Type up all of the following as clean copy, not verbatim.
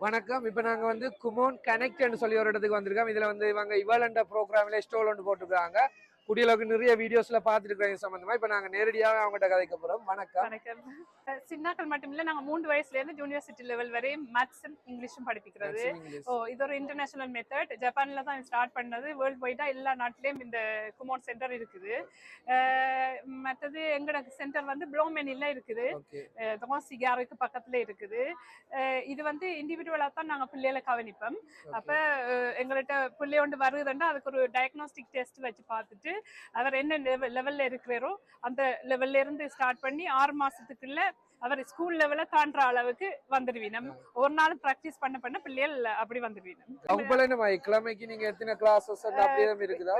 வணக்கம். இப்ப நாங்க வந்து குமோன் கனெக்ட்னு சொல்லி ஒரு இடத்துக்கு வந்திருக்கோம். இதுல வந்து இவங்க இவலண்ட ப்ரோக்ராம்ல ஸ்டோல் ஒன்று போட்டுருக்காங்க. குடியளவுக்கு நிறைய வீடியோஸ்ல பாத்துருக்கோம் சம்பந்தமா. இப்ப நாங்க நேரடியாக அவங்ககிட்ட கதைக்க போறோம். வணக்கம். வணக்கம். சின்னாக்கள் மட்டும் இல்ல, நாங்க 3 வயசுல இருந்து யூனிவர்சிட்டி லெவல் வரை மேத்ஸும் இங்கிலீஷும் படிப்பிக்கிறது. இது ஒரு இன்டர்நேஷனல் மெத்தட். ஜப்பான்ல தான் ஸ்டார்ட் பண்ணது. வேர்ல்ட் வைடா எல்லா நாட்டிலயும் இந்த குமோன் சென்டர் இருக்குது. மற்றது எங்களோட சென்டர் வந்து ப்ளோமெனில இருக்குது. தோசிகாருக்கு பக்கத்துல இருக்குது. இது வந்து இண்டிவிஜுவலா தான் நாங்க பிள்ளைகளை கவனிப்போம். அப்ப எங்கள்கிட்ட பிள்ளை ஒன்று வருதுன்னா அதுக்கு ஒரு டயக்னோஸ்டிக் டெஸ்ட் வச்சு பார்த்துட்டு அவர் என்ன லெவல்ல இருக்கிறாரோ அந்த லெவல்ல இருந்து ஸ்டார்ட் பண்ணி 6 மாசத்துக்குள்ள அவர் ஸ்கூல் லெவல தாண்டுற அளவுக்கு வந்துடுவீனம். ஒரு நாள் பிராக்டிஸ் பண்ண பிள்ளைகள் அப்படி வந்துடுவீனம். கிழமைக்கு நீங்க எத்தனை கிளாஸஸ்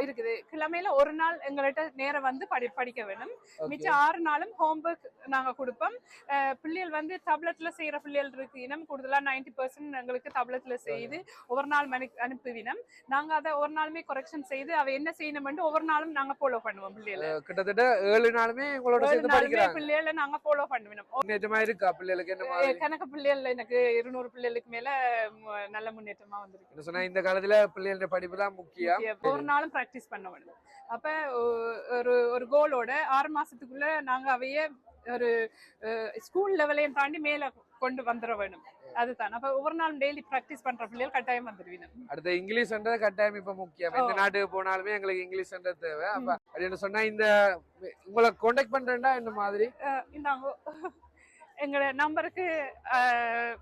இருக்குது. கிழமையில ஒரு நாள் எங்கள்கிட்ட நேரம் வந்து படிக்க வேணும். மிச்சம் 6 நாளும் ஹோம்ஒர்க் நாங்க கொடுப்போம். பிள்ளைகள் வந்து டப்லெட்ல செய்யற பிள்ளைகள் இருக்கு. இனம் கூடுதலா 90% எங்களுக்கு டப்லெட்ல செய்து ஒவ்வொரு நாள் அனுப்புவினம். நாங்க அதை ஒரு நாளுமே கரெக்ஷன் செய்து அவ என்ன செய்யணும் ஒவ்வொரு நாளும் நாங்க ஃபாலோ பண்ணுவோம். பிள்ளைகளை கிட்டத்தட்ட 7 நாளுமே பிள்ளைகளை நாங்க ஃபாலோ பண்ணுவோம். முன்னேற்றமா இருக்கா பிள்ளைகளுக்கு? கணக்கு பிள்ளைகள் எனக்கு 200 பிள்ளைகளுக்கு மேல நல்ல முன்னேற்றமா வந்திருக்கு. சொன்னா இந்த காலத்துல பிள்ளைகளோட படிப்பு தான் முக்கியம். ஒரு நாளும் பிராக்டிஸ் பண்ண வேணும். அப்ப ஒரு கோலோட 6 மாசத்துக்குள்ள நாங்க அவைய ஒரு ஸ்கூல் லெவலையும் தாண்டி மேல கொண்டு வந்துட வேணும். அதுதான். அப்ப ஒவ்வொரு நாளும் டெய்லி பிராக்டிஸ் பண்ற பிள்ளைகள் கட்டாயம் வந்துடுவீங்க. அடுத்த இங்கிலீஷ்ன்றது கட்டாயம் இப்ப முக்கியம். எந்த நாட்டுக்கு போனாலுமே எங்களுக்கு இங்கிலீஷ்ன்றது தேவை. அப்ப அப்படின்னு சொன்னா இந்த உங்களை கான்டாக்ட் பண்றேன்டா இந்த மாதிரி இந்தாங்க எங்களோட நம்பருக்கு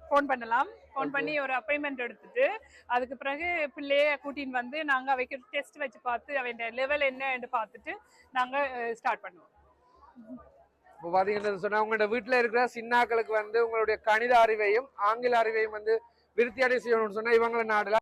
ஃபோன் பண்ணலாம். ஃபோன் பண்ணி ஒரு அப்பாயின்மெண்ட் எடுத்துட்டு அதுக்கு பிறகு பிள்ளைய கூட்டின்னு வந்து நாங்க அவைக்கு டெஸ்ட் வச்சு பார்த்து அவன் லெவல் என்னன்னு பார்த்துட்டு நாங்க ஸ்டார்ட் பண்ணுவோம். இப்போ பாத்தீங்கன்னா சொன்னா உங்களோட வீட்டுல இருக்கிற சின்னாக்களுக்கு வந்து உங்களுடைய கணித அறிவையும் ஆங்கில அறிவையும் வந்து விருத்தி அடை செய்யணும்னு சொன்னா இவங்களை நாடலாம்.